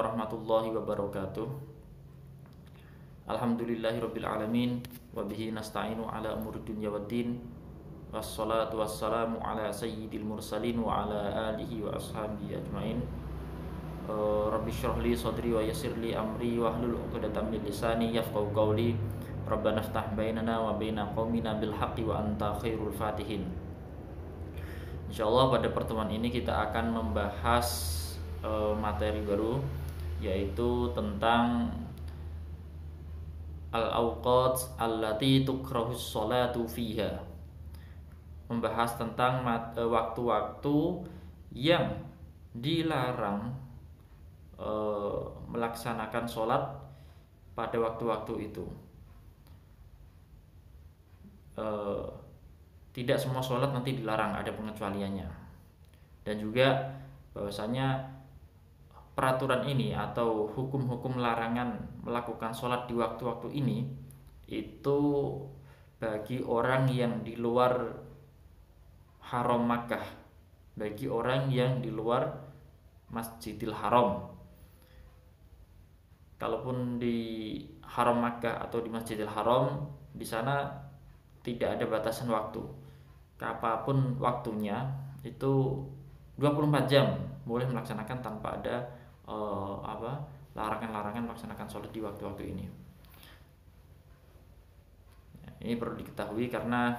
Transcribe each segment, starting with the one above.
warahmatullahi wabarakatuh. Alhamdulillahirabbil alamin wa bihi nasta'inu ala umuri dunya waddin. Wassalatu wassalamu ala sayyidil mursalin wa ala alihi wa ashabihi ajmain. Rabbi shrah li sadri wa yassir li amri wahlul 'uqdatam min lisani yafqahu qawli. Rabbana iftah bainana wa baina qaumina bil haqqi wa anta khairul fatihin. Insyaallah pada pertemuan ini kita akan membahas materi baru, yaitu tentang al-awqat allati tukrahus sholatu fiha. Membahas tentang waktu-waktu yang dilarang melaksanakan sholat pada waktu-waktu itu. Tidak semua sholat nanti dilarang, ada pengecualiannya. Dan juga bahwasanya peraturan ini atau hukum-hukum larangan melakukan sholat di waktu-waktu ini itu bagi orang yang di luar haram Makkah, bagi orang yang di luar Masjidil Haram. Kalaupun di haram Makkah atau di Masjidil Haram, di sana tidak ada batasan waktu. Kapanpun waktunya itu 24 jam boleh melaksanakan tanpa ada larangan-larangan melaksanakan sholat di waktu-waktu ini. Ini perlu diketahui karena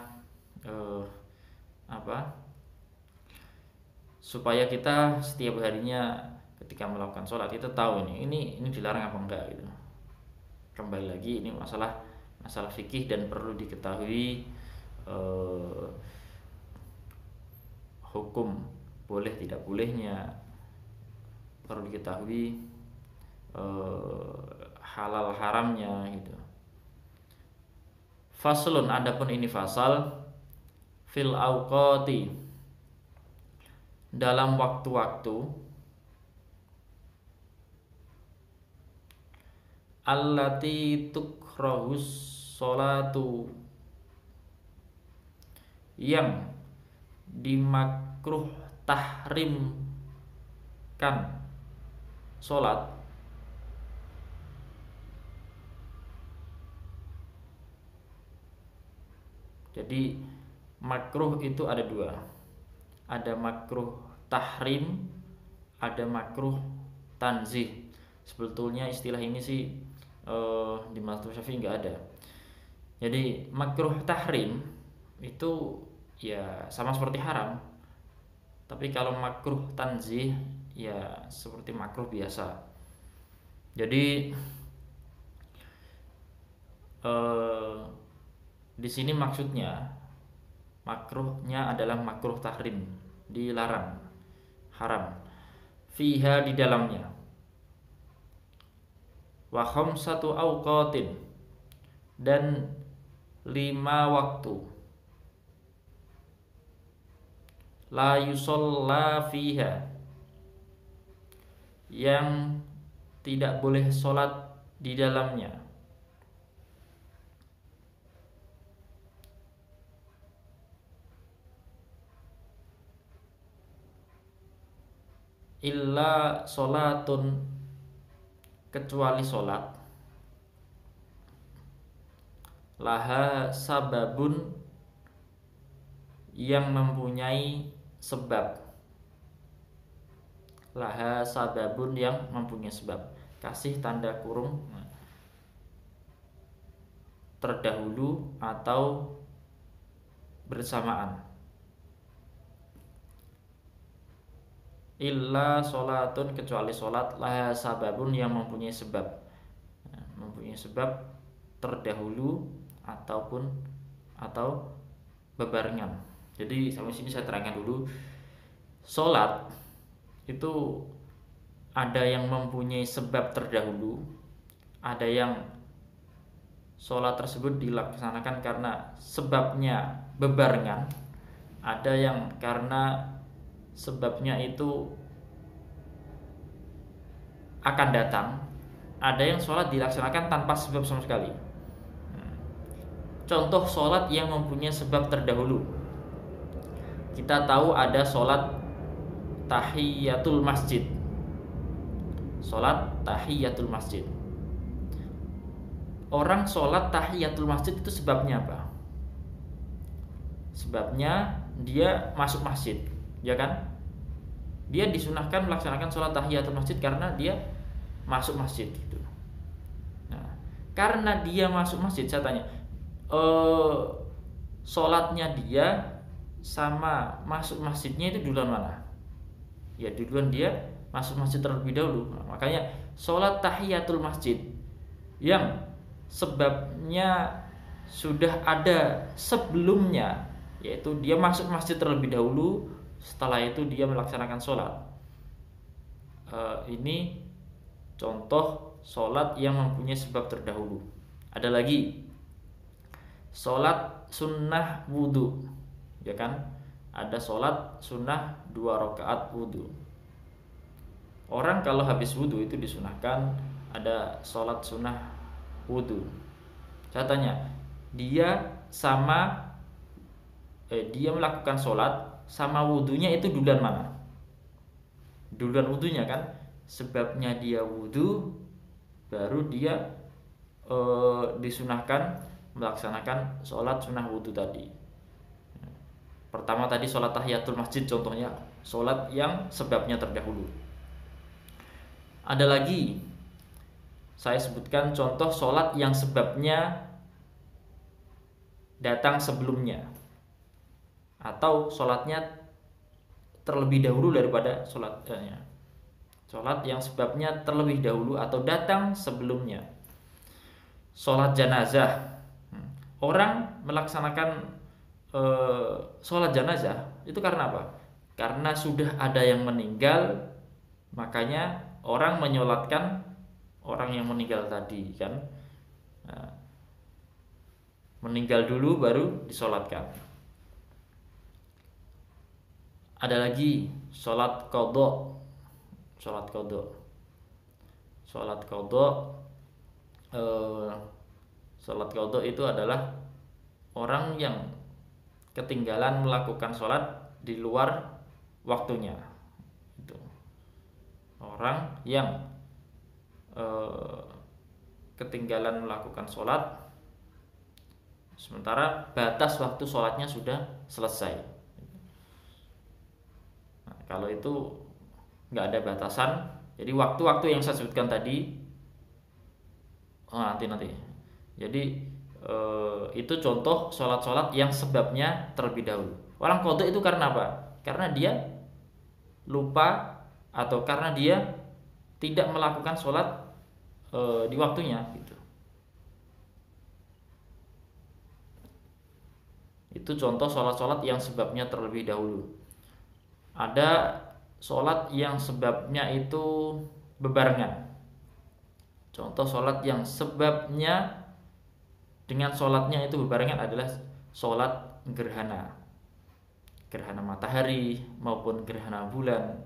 supaya kita setiap harinya ketika melakukan sholat kita tahu ini dilarang apa enggak gitu. Kembali lagi ini masalah fikih dan perlu diketahui hukum boleh tidak bolehnya, perlu diketahui halal haramnya gitu. Faslun, adapun ini fasal, fil awqati, dalam waktu-waktu, allati tukrahus sholatu, yang dimakruh tahrimkan sholat. Jadi makruh itu ada dua, ada makruh tahrim, ada makruh tanzih. Sebetulnya istilah ini sih di mazhab Syafi'i nggak ada. Jadi makruh tahrim itu ya sama seperti haram, tapi kalau makruh tanzih ya seperti makruh biasa. Jadi di sini maksudnya makruhnya adalah makruh tahrim, dilarang, haram. Fiha, di dalamnya. Wa khamsatu awqatin, dan 5 waktu. La yusalla fiha, yang tidak boleh sholat di dalamnya. Illa sholatun, kecuali sholat, laha sababun, yang mempunyai sebab. Laha sababun, yang mempunyai sebab. Kasih tanda kurung terdahulu atau bersamaan. Illa sholatun, kecuali sholat, laha sababun, yang mempunyai sebab. Mempunyai sebab terdahulu atau bebarengan. Jadi sampai sini saya terangkan dulu. Sholat itu ada yang mempunyai sebab terdahulu, ada yang sholat tersebut dilaksanakan karena sebabnya bebarengan, ada yang karena sebabnya itu akan datang, ada yang sholat dilaksanakan tanpa sebab sama sekali. Contoh sholat yang mempunyai sebab terdahulu, kita tahu ada sholat tahiyatul masjid, sholat tahiyatul masjid. Orang sholat tahiyatul masjid itu sebabnya apa? Sebabnya dia masuk masjid, ya kan? Dia disunahkan melaksanakan sholat tahiyatul masjid karena dia masuk masjid gitu. Nah, karena dia masuk masjid, saya tanya, sholatnya dia sama masuk masjidnya itu duluan mana? Ya duluan dia masuk masjid terlebih dahulu. Nah, makanya sholat tahiyatul masjid yang sebabnya sudah ada sebelumnya, yaitu dia masuk masjid terlebih dahulu, setelah itu dia melaksanakan sholat. Ini contoh sholat yang mempunyai sebab terdahulu. Ada lagi sholat sunnah wudhu, ya kan? Ada sholat sunnah 2 rakaat wudhu. Orang kalau habis wudhu itu disunahkan ada sholat sunnah wudhu. Saya tanya, dia melakukan sholat sama wudhunya itu duluan mana? Duluan wudhunya kan? Sebabnya dia wudhu, baru dia disunahkan melaksanakan sholat sunnah wudhu tadi. Pertama tadi sholat tahiyatul masjid, contohnya sholat yang sebabnya terdahulu. Ada lagi, saya sebutkan contoh sholat yang sebabnya datang sebelumnya, atau sholatnya terlebih dahulu daripada sholatnya. Sholat yang sebabnya terlebih dahulu atau datang sebelumnya. Sholat jenazah. Orang melaksanakan sholat jenazah itu karena apa? Karena sudah ada yang meninggal, makanya orang menyolatkan orang yang meninggal tadi kan. Nah, meninggal dulu baru disolatkan. Ada lagi sholat qadha. Sholat qadha itu adalah orang yang ketinggalan melakukan sholat di luar waktunya. Itu orang yang ketinggalan melakukan sholat sementara batas waktu sholatnya sudah selesai. Nah, kalau itu nggak ada batasan, jadi waktu-waktu yang saya sebutkan tadi nanti. Jadi itu contoh sholat-sholat yang sebabnya terlebih dahulu. Orang qadha itu karena apa? Karena dia lupa atau karena dia tidak melakukan sholat di waktunya gitu. Itu contoh sholat-sholat yang sebabnya terlebih dahulu. Ada sholat yang sebabnya itu bebarengan. Contoh sholat yang sebabnya dengan sholatnya itu bebarengan adalah sholat gerhana matahari maupun gerhana bulan.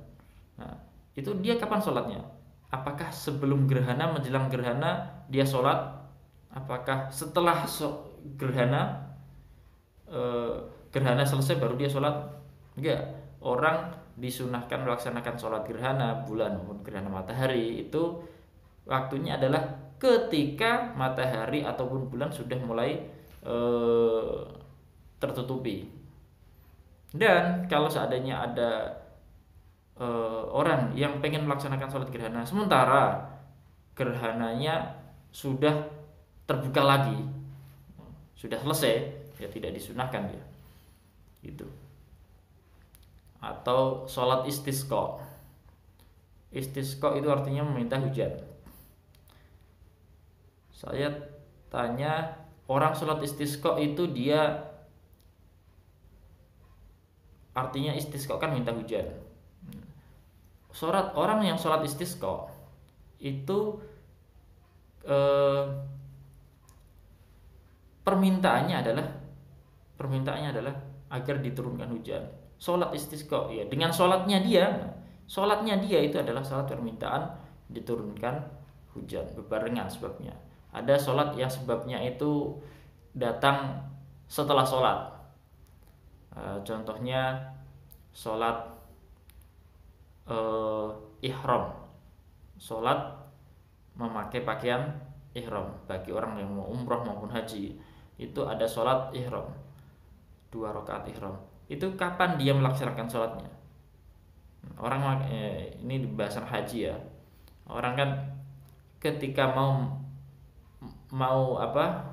Nah, itu dia kapan sholatnya? Apakah sebelum gerhana, menjelang gerhana dia sholat? Apakah setelah gerhana selesai baru dia sholat? Enggak. Orang disunahkan melaksanakan sholat gerhana bulan maupun gerhana matahari itu waktunya adalah ketika matahari ataupun bulan sudah mulai tertutupi. Dan kalau seandainya ada orang yang pengen melaksanakan sholat gerhana sementara gerhananya sudah terbuka lagi, sudah selesai, ya tidak disunahkan dia. Gitu. Atau sholat istisqa. Istisqa itu artinya meminta hujan. Saya tanya, orang sholat istisqa itu dia artinya istisqa kan minta hujan. Orang yang sholat istisqa itu permintaannya adalah agar diturunkan hujan. Sholat istisqa ya, dengan sholatnya dia itu adalah sholat permintaan diturunkan hujan, bebarengan sebabnya. Ada sholat yang sebabnya itu datang setelah sholat. Contohnya sholat ihram. sholat memakai pakaian ihram. Bagi orang yang mau umroh maupun haji, itu ada sholat ihram, 2 rakaat ihram. Itu kapan dia melaksanakan sholatnya? Orang ini di bahasan haji ya. Orang kan ketika mau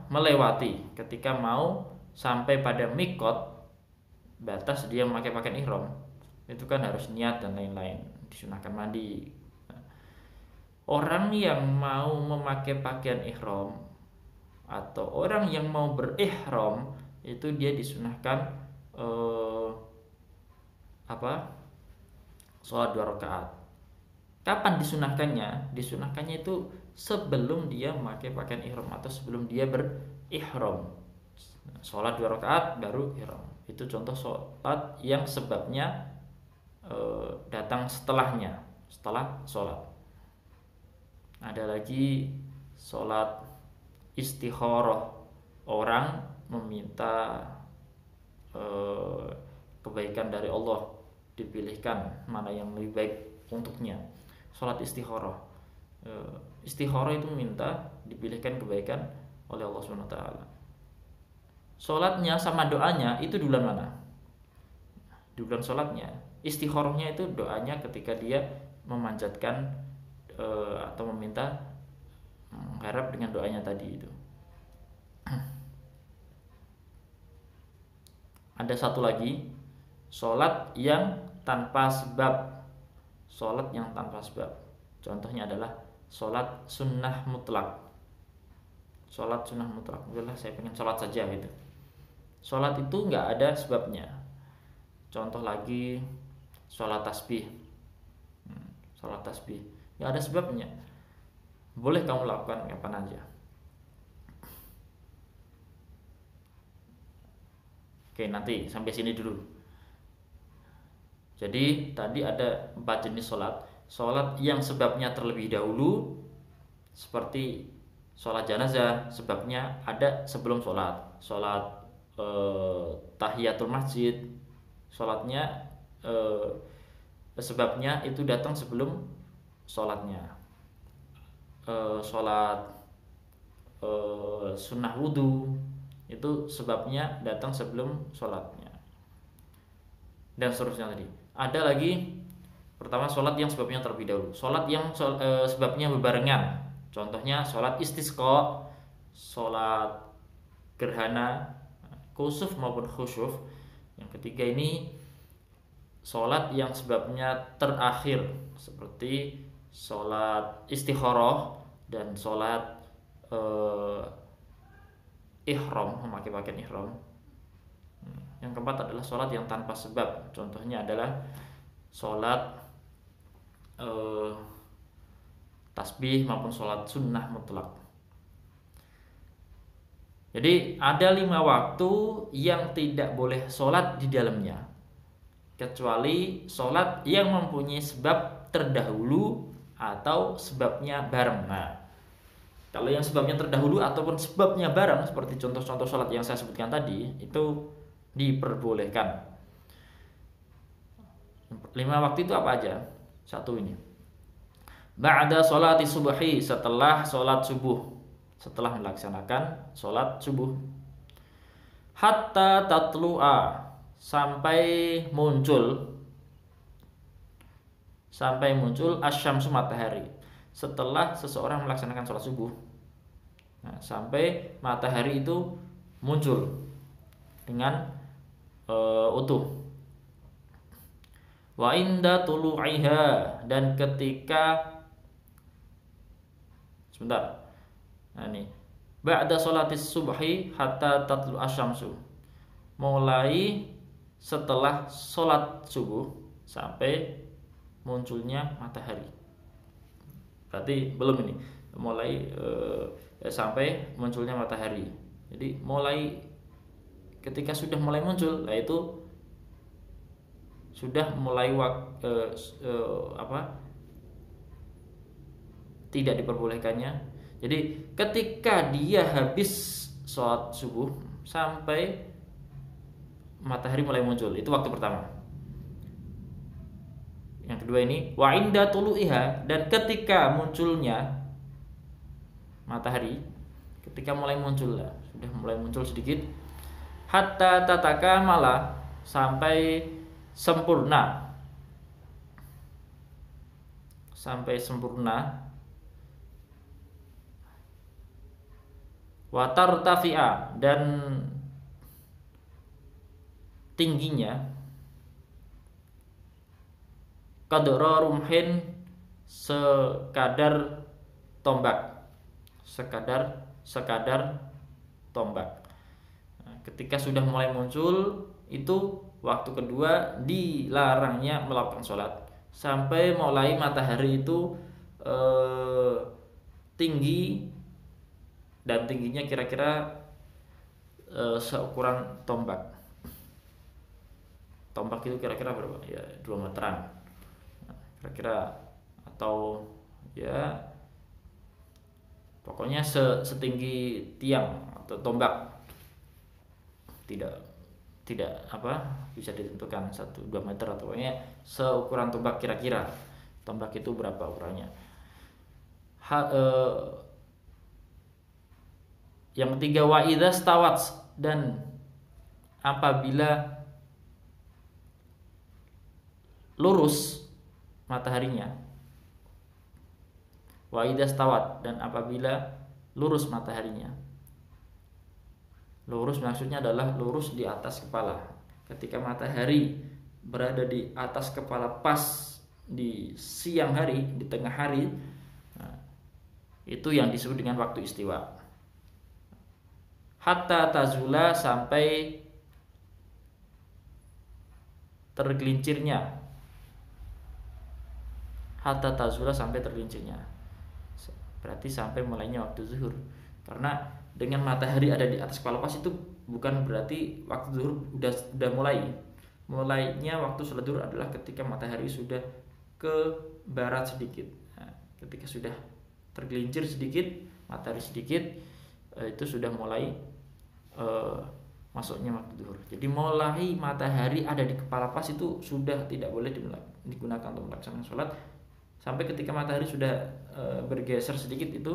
melewati, ketika mau sampai pada mikot, batas dia memakai pakaian ihram, itu kan harus niat dan lain-lain, disunahkan mandi. Orang yang mau memakai pakaian ihram atau orang yang mau berihram, itu dia disunahkan sholat 2 rakaat. Kapan disunahkannya? Disunahkannya itu sebelum dia memakai pakaian ihram atau sebelum dia berihram. Sholat 2 rakaat baru ihram. Itu contoh sholat yang sebabnya datang setelah sholat. Ada lagi sholat istikharah. Orang meminta kebaikan dari Allah, dipilihkan mana yang lebih baik untuknya. Sholat istikharah. Istikharah itu minta dipilihkan kebaikan oleh Allah SWT. Sholatnya sama doanya itu di bulan mana? Di bulan sholatnya. Istikharahnya itu doanya ketika dia memanjatkan atau meminta, mengharap dengan doanya tadi itu. Ada satu lagi, sholat yang tanpa sebab. Sholat yang tanpa sebab, contohnya adalah sholat sunnah mutlak. Sholat sunnah mutlak, udahlah saya pengen sholat saja gitu. Sholat itu nggak ada sebabnya. Contoh lagi, sholat tasbih. Sholat tasbih nggak ada sebabnya, boleh kamu lakukan kapan aja. Oke, nanti sampai sini dulu. Jadi tadi ada 4 jenis sholat. Sholat yang sebabnya terlebih dahulu, seperti sholat jenazah, sebabnya ada sebelum sholat. Sholat tahiyatul masjid, sholatnya sebabnya itu datang sebelum sholatnya. Sholat sunnah wudhu, itu sebabnya datang sebelum sholatnya, dan seterusnya tadi. Ada lagi, pertama sholat yang sebabnya terlebih dahulu. Sholat yang sebabnya berbarengan, contohnya sholat istisqa, sholat gerhana, kusuf maupun khusyuf. Yang ketiga ini sholat yang sebabnya terakhir, seperti sholat istikharah dan sholat ihram, memakai pakaian ihram. Yang keempat adalah sholat yang tanpa sebab, contohnya adalah sholat tasbih maupun sholat sunnah mutlak. Jadi ada 5 waktu yang tidak boleh sholat di dalamnya, kecuali sholat yang mempunyai sebab terdahulu atau sebabnya bareng. Nah, kalau yang sebabnya terdahulu ataupun sebabnya bareng, seperti contoh-contoh sholat yang saya sebutkan tadi, itu diperbolehkan. 5 waktu itu apa aja? 1 ini, ba'da sholati subhi, setelah sholat subuh, setelah melaksanakan sholat subuh. Hatta tatlu'a, sampai muncul asyamsu, matahari. Setelah seseorang melaksanakan sholat subuh, nah, sampai matahari itu muncul dengan utuh. Wa inda tulu'iha, dan ketika nah ini, ba'da sholatis subhi hatta tatlu asyamsu, mulai setelah sholat subuh sampai munculnya matahari. Berarti belum ini, mulai sampai munculnya matahari. Jadi mulai ketika sudah mulai muncul, yaitu sudah mulai tidak diperbolehkannya. Jadi ketika dia habis sholat subuh sampai matahari mulai muncul, itu waktu pertama. Yang kedua ini wa inda tulu'iha, dan ketika munculnya matahari, ketika mulai muncul lah, sudah mulai muncul sedikit, hatta tatakamala, sampai sempurna, wa tartafi'a, dan tingginya, qadra rumhin, sekadar tombak, sekadar tombak. Nah, ketika sudah mulai muncul itu waktu kedua dilarangnya melakukan sholat sampai mulai matahari itu tinggi, dan tingginya kira-kira seukuran tombak. Tombak itu kira-kira berapa? Ya 2 meteran. Nah, kira-kira, atau ya pokoknya setinggi tiang atau tombak. Tidak apa bisa ditentukan 1-2 meter, atau pokoknya seukuran tombak kira-kira. Tombak itu berapa ukurannya? Yang ketiga wa idza stawat, dan apabila lurus mataharinya. Wa idza stawat, dan apabila lurus mataharinya. Lurus maksudnya adalah lurus di atas kepala. Ketika matahari berada di atas kepala pas di siang hari, di tengah hari, nah, itu yang disebut dengan waktu istiwa. Hatta tazula, sampai tergelincirnya. Hatta tazula, sampai tergelincirnya. Berarti sampai mulainya waktu zuhur. Karena dengan matahari ada di atas kepala pas itu bukan berarti waktu zuhur udah mulai. Mulainya waktu sholat zuhur adalah ketika matahari sudah ke barat sedikit. Nah, ketika sudah tergelincir sedikit, matahari sedikit, itu sudah mulai masuknya waktu zuhur. Jadi mulai matahari ada di kepala pas itu sudah tidak boleh digunakan untuk melaksanakan sholat. Sampai ketika matahari sudah bergeser sedikit itu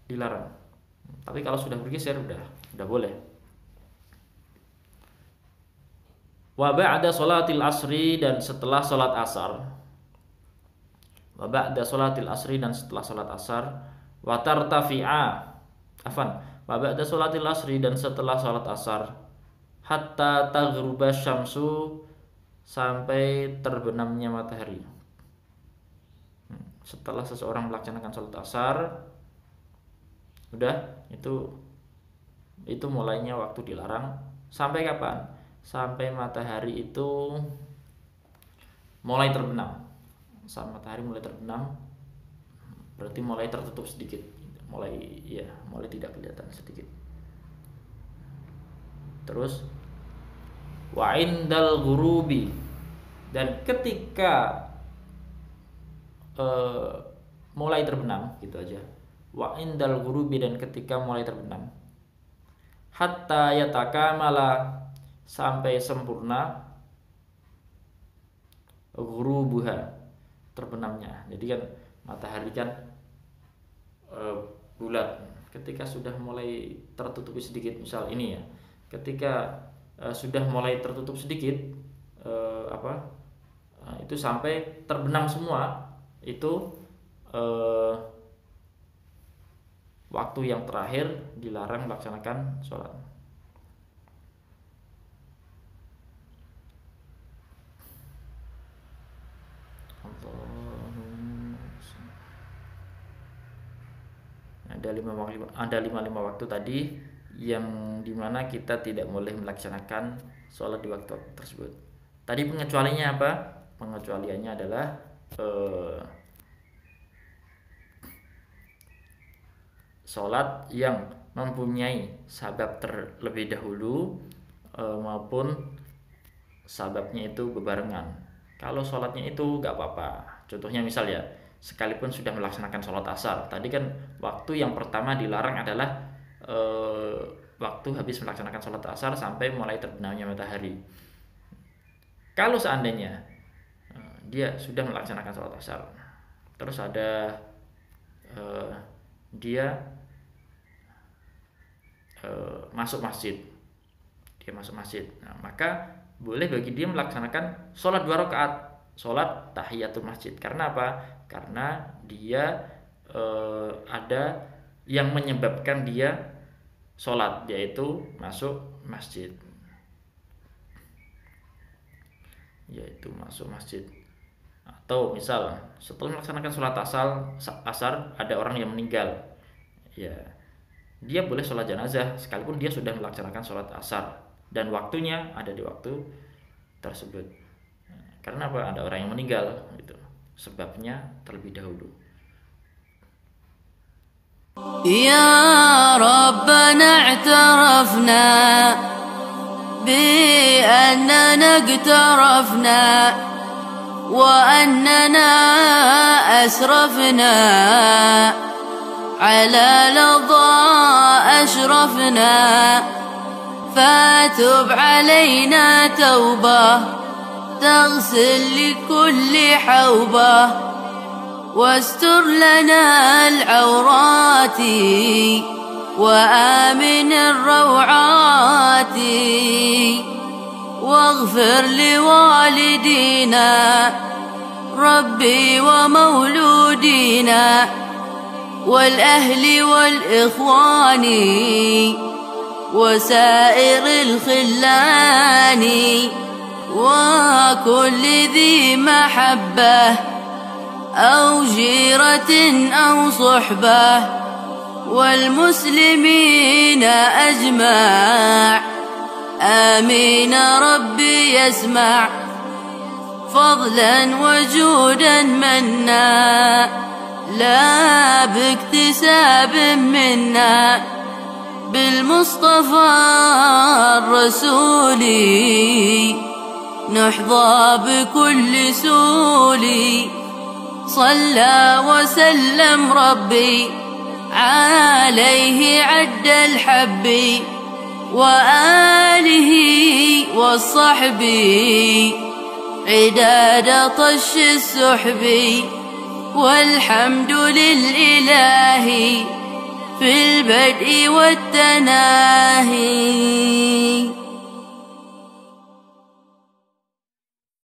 dilarang. Tapi kalau sudah bergeser udah boleh. Wa ba'da sholatil asri, dan setelah sholat asar. Wa ba'da sholatil asri, dan setelah sholat asar. Wa tartafi'a, wa ba'da sholatil asri, dan setelah sholat asar. Hatta taghruba syamsu, sampai terbenamnya matahari. Setelah seseorang melaksanakan sholat asar, udah itu mulainya waktu dilarang. Sampai kapan? Sampai matahari itu mulai terbenam. Saat matahari mulai terbenam, berarti mulai tertutup sedikit, mulai tidak kelihatan sedikit. Terus wa indal ghurubi, dan ketika mulai terbenam, gitu aja. Wa indal ghurubi, dan ketika mulai terbenam. Hatta yatakamala, sampai sempurna ghurubuha, terbenamnya. Jadi kan matahari kan bulat. Ketika sudah mulai tertutupi sedikit, misal ini ya, ketika sudah mulai tertutup sedikit, itu sampai terbenam semua, itu waktu yang terakhir dilarang melaksanakan sholat. Ada lima waktu tadi yang dimana kita tidak boleh melaksanakan sholat di waktu tersebut. Tadi pengecualiannya apa? Pengecualiannya adalah sholat yang mempunyai sabab terlebih dahulu maupun sababnya itu bebarengan. Kalau sholatnya itu gak apa-apa. Contohnya misal ya, sekalipun sudah melaksanakan sholat asar, tadi kan waktu yang pertama dilarang adalah waktu habis melaksanakan sholat asar sampai mulai terbenamnya matahari. Kalau seandainya dia sudah melaksanakan sholat asar, terus ada dia masuk masjid, nah, maka boleh bagi dia melaksanakan sholat 2 rakaat, sholat tahiyatul masjid. Karena apa? Karena dia ada yang menyebabkan dia sholat, yaitu masuk masjid. Atau misal setelah melaksanakan sholat asar ada orang yang meninggal, ya dia boleh sholat jenazah sekalipun dia sudah melaksanakan sholat asar dan waktunya ada di waktu tersebut. Karena apa? Ada orang yang meninggal, gitu. Sebabnya terlebih dahulu. Ya Rabbana i'tarafna bi annana iqtarafna wa annana asrafna ala ladha ashrafna fatub alayna tawbah تغسل لكل حوبة واستر لنا العورات وآمن الروعات واغفر لوالدينا ربي ومولودينا والأهل والإخوان وسائر الخلان وكل ذي محبة أو جيرة أو صحبة والمسلمين أجمع آمين ربي يسمع فضلا وجودا منا لا باكتساب منا بالمصطفى الرسولي نحظى بكل سولي صلى وسلم ربي عليه عد الحب وآله والصحب عداد طش السحب والحمد للإله في البدء والتناهي.